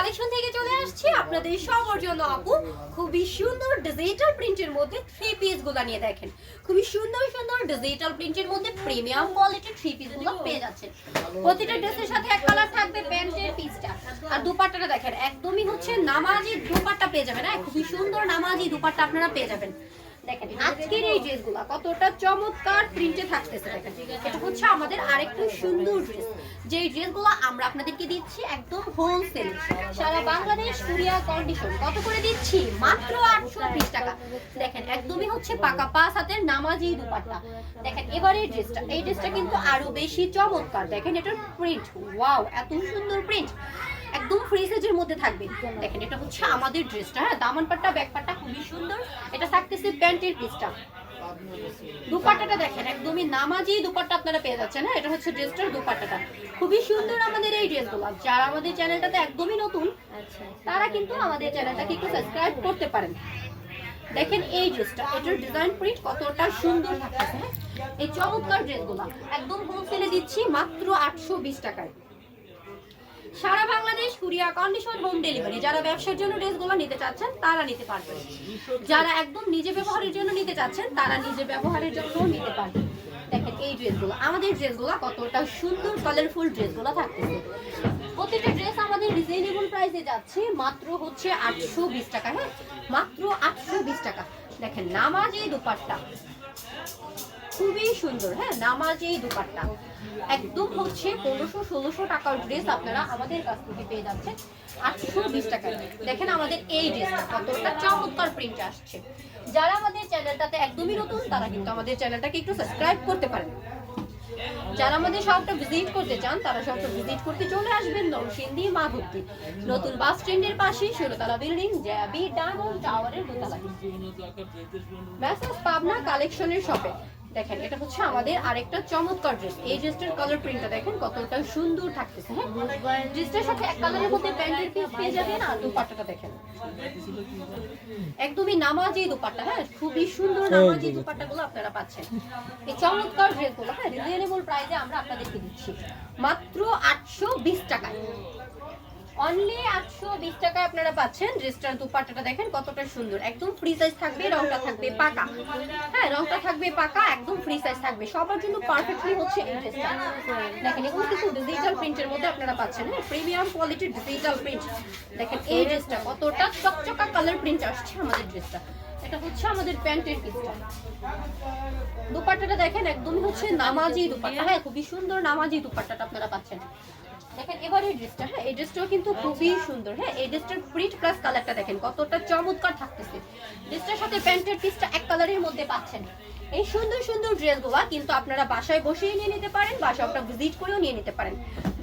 Collection থেকে চলে আসছি আপনাদের সবার জন্য আপু খুবই সুন্দর ডিজিটাল প্রিন্টের মধ্যে থ্রি পিস গুলো নিয়ে দেখেন খুবই সুন্দর সুন্দর ডিজিটাল প্রিন্টের মধ্যে প্রিমিয়াম কোয়ালিটির থ্রি পিস গুলো পেয়ে যাচ্ছেন। প্রতিটা ড্রেসের সাথে এক কালার থাকবে প্যান্টের পিসটা, আর দুপাট্টাটা দেখেন একদমই হচ্ছে নামাজি দুপাট্টা পেয়ে যাবেন। হ্যাঁ, খুবই সুন্দর নামাজি দুপাট্টা আপনারা পেয়ে যাবেন। দেখেন আজকের এই ড্রেসগুলো কতটা চমৎকার প্রিন্টে থাকতেছে। দেখেন এটা হচ্ছে আমাদের আরেকটু সুন্দর ড্রেস, যে ড্রেসগুলো আমরা আপনাদেরকে দিচ্ছি একদম হোলসেল, সারা বাংলাদেশ কুরিয়ার কন্ডিশন। কত করে দিচ্ছি? মাত্র 820 টাকা। দেখেন একদমই হচ্ছে পাকা 5 হাতের নামাজি দুপাট্টা। দেখেন এবারে এই ড্রেসটা কিন্তু আরো বেশি চমৎকার। দেখেন এটার প্রিন্ট, ওয়াও এত সুন্দর প্রিন্ট, একদম ফ্রি সাইজের মধ্যে থাকবে। দেখেন এটা হচ্ছে আমাদের ড্রেসটা। হ্যাঁ, দামান পাট্টা ব্যাক পাট্টা খুবই সুন্দর। এটা থাকতেছে প্যান্টের পিসটা। দুপাট্টাটা দেখেন একদমই নামাজি দুপাট্টা আপনারা পেয়ে যাচ্ছেন। হ্যাঁ, এটা হচ্ছে ড্রেসটার দুপাট্টাটা খুবই সুন্দর। আমাদের এই ড্রেসগুলো যারা আমাদের চ্যানেলটাতে একদমই নতুন তারা কিন্তু আমাদের চ্যানেলটাকে একটু সাবস্ক্রাইব করতে পারেন। দেখেন এই ড্রেসটা, এটার ডিজাইন প্রিন্ট কতটা সুন্দর থাকতেছে। এই চমৎকার ড্রেসগুলো একদম হোলসেলে দিচ্ছি মাত্র 820 টাকায়। সারা Bangladesh courier condition, home delivery. যারা ব্যবসার জন্য ড্রেসগুলো নিতে চাচ্ছেন তারা নিতে পারবেন, যারা একদম নিজে ব্যবহারের জন্য নিতে চাচ্ছেন তারা নিজে ব্যবহারের জন্য নিতে পারবেন। দেখেন এই ড্রেসগুলো, আমাদের ড্রেসগুলো কতটা সুন্দর কালারফুল ড্রেসগুলো থাকতেছে। প্রতিটা ড্রেস আমাদের রিজনেবল প্রাইসে যাচ্ছে মাত্র হচ্ছে 820 টাকা। হ্যাঁ, মাত্র 820 টাকা। দেখেন নামাজি দুপাট্টা খুবই সুন্দর। হ্যাঁ, নামাজি দুপাট্টা একদম হচ্ছে 1500-1600 টাকার ড্রেস আপনারা আমাদের কাছ থেকে পেয়ে যাচ্ছেন 820 টাকায়। দেখেন আমাদের এই ড্রেসটা কতটা চমৎকার প্রিন্ট আসছে। যারা আমাদের চ্যানেলটাতে একদমই নতুন তারা কিন্তু আমাদের চ্যানেলটাকে একটু সাবস্ক্রাইব করতে পারেন। যারা আমাদের শপটা ভিজিট করতে চান তারা শপটা ভিজিট করতে চলে আসবেন নরসিংদী মাধবদী নতুন বাস স্ট্যান্ডের পাশে 16তলা বিল্ডিং, জ্যাবি ডায়মন্ড টাওয়ারের দোতলায়, মেসেজ পাবনা কালেকশনের শপে। দেখেন এটা হচ্ছে আমাদের আরেকটা চমৎকার ড্রেস। এই ড্রেসটার কালার প্রিন্টটা দেখেন কতটা সুন্দর থাকতেছে। হ্যাঁ, ড্রেসটার সাথে এক কালারের মধ্যে প্যান্টের পিস পেয়ে যাবেন। আর দুপাট্টাটা দেখেন একদমই নামাজি দুপাট্টা। হ্যাঁ, খুবই সুন্দর নামাজি দুপাট্টাগুলো আপনারা পাচ্ছেন। এই চমৎকার ড্রেসগুলো হ্যাঁ রিজনেবল প্রাইসে আমরা আপনাদেরকে দিচ্ছি মাত্র 820 টাকায়। অনলি 820 টাকায় আপনারা পাচ্ছেন ড্রেসটার দুপাট্টাটা। দেখেন কতটা সুন্দর, একদম ফ্রি সাইজ থাকবে, রংটা থাকবে পাকা। হ্যাঁ, রংটা থাকবে পাকা, একদম ফ্রি সাইজ থাকবে, সবার জন্য পারফেক্টলি হচ্ছে এই ড্রেসটা। দেখেন এগুলো কিছু ডিজিটাল প্রিন্টের মধ্যে আপনারা পাচ্ছেন। হ্যাঁ, প্রিমিয়াম কোয়ালিটির ডিজিটাল প্রিন্ট। দেখেন এই ড্রেসটা কতটা চকচকা কালার প্রিন্ট আসছে আমাদের ড্রেসটা। এটা হচ্ছে আমাদের প্যান্টের পিসটা। দুপাট্টাটা দেখেন একদমই হচ্ছে নামাজি দুপাট্টা। হ্যাঁ, খুবই সুন্দর নামাজি দুপাট্টাটা আপনারা পাচ্ছেন। দেখেন এবার এই ড্রেসটা, হ্যাঁ এই ড্রেসটাও কিন্তু খুবই সুন্দর। হ্যাঁ, এই ড্রেসটার প্রিন্ট প্লাস কালারটা দেখেন কতটা চমৎকার থাকতেছে। ড্রেসটার সাথে প্যান্টের পিসটা এক কালারের মধ্যে পাচ্ছেন। এই সুন্দর সুন্দর ড্রেসগুলো কিন্তু আপনারা বাসায় বসেই নিয়ে নিতে পারেন বা শপটা ভিজিট করেও নিয়ে নিতে পারেন।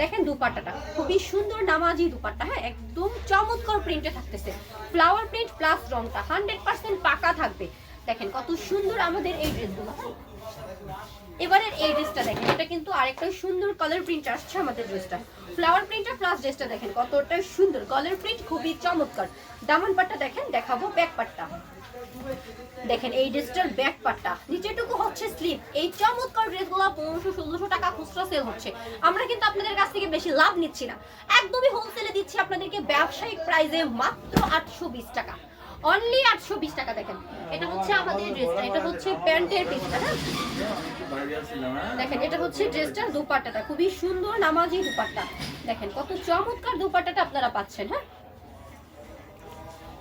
দেখেন দুপাট্টাটা খুবই সুন্দর নামাজি দুপাট্টা। হ্যাঁ, একদম চমৎকার প্রিন্টে থাকতেছে, ফ্লাওয়ার প্রিন্ট প্লাস রংটা 100% পাকা থাকবে। দেখেন কত সুন্দর আমাদের এই ড্রেসগুলো। এবারের এই ড্রেসটা দেখেন, এটা কিন্তু আরেকটা সুন্দর কালার প্রিন্ট আসছে আমাদের ড্রেসটা। ফ্লাওয়ার প্রিন্টটা প্লাস ড্রেসটা দেখেন কতটা সুন্দর কালার প্রিন্ট, খুবই চমৎকার। দামান পাট্টা দেখেন, দেখাবো ব্যাক পাট্টা। দেখেন এই ড্রেসটার ব্যাক পাট্টা, নিচেটুকু হচ্ছে স্লিপ। এই চমৎকার ড্রেসগুলো 1500-1600 টাকা খুচরা সেল হচ্ছে। আমরা কিন্তু আপনাদের কাছ থেকে বেশি লাভ নিচ্ছি না, একদমই হোলসেলে দিচ্ছি আপনাদেরকে ব্যবসায়িক প্রাইসে মাত্র 820 টাকা। অনলি 820 টাকা। দেখেন এটা হচ্ছে আমাদের ড্রেসটা, এটা হচ্ছে প্যান্টের পিসটা। হ্যাঁ, দেখেন এটা হচ্ছে ড্রেসটার দুপাট্টাটা, খুবই সুন্দর নামাজি দুপাট্টা। দেখেন কত চমৎকার দুপাট্টাটা আপনারা পাচ্ছেন। হ্যাঁ,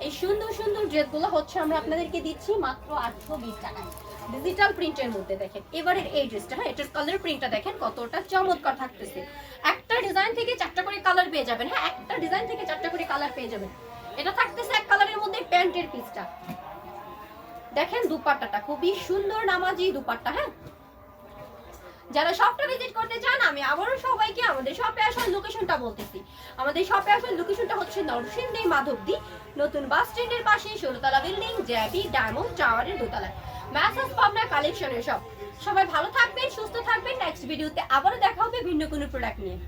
এই সুন্দর সুন্দর ড্রেসগুলো হচ্ছে আমরা আপনাদেরকে দিচ্ছি মাত্র 820 টাকায় ডিজিটাল প্রিন্টের মধ্যে। দেখেন এবারের এই ড্রেসটা, হ্যাঁ এটার কালার প্রিন্টটা দেখেন কতটা চমৎকার থাকতেছে। একটা ডিজাইন থেকে 4টা করে কালার পেয়ে যাবেন। হ্যাঁ, একটা ডিজাইন থেকে 4টা করে কালার পেয়ে যাবেন। এটা থাকতেছে এক কালারের মধ্যে প্যান্টের পিসটা। দেখেন দুপাট্টাটা খুবই সুন্দর নামাজি দুপাট্টা। হ্যাঁ, যারা শপটা ভিজিট করতে চান আমি আবারও সবাইকে আমাদের শপে আসার লোকেশনটা বলতেছি। আমাদের শপে আসার লোকেশনটা হচ্ছে নরসিংদী মাধবদী নতুন বাস স্ট্যান্ডের পাশে 16তলা বিল্ডিং, জ্যাবি ডায়মন্ড টাওয়ারের দোতলায়, মেসেজ পাবনা কালেকশনের শপ। সবাই ভালো থাকবেন, সুস্থ থাকবেন। নেক্সট ভিডিওতে আবারও দেখা হবে ভিন্ন কোনো প্রোডাক্ট নিয়ে।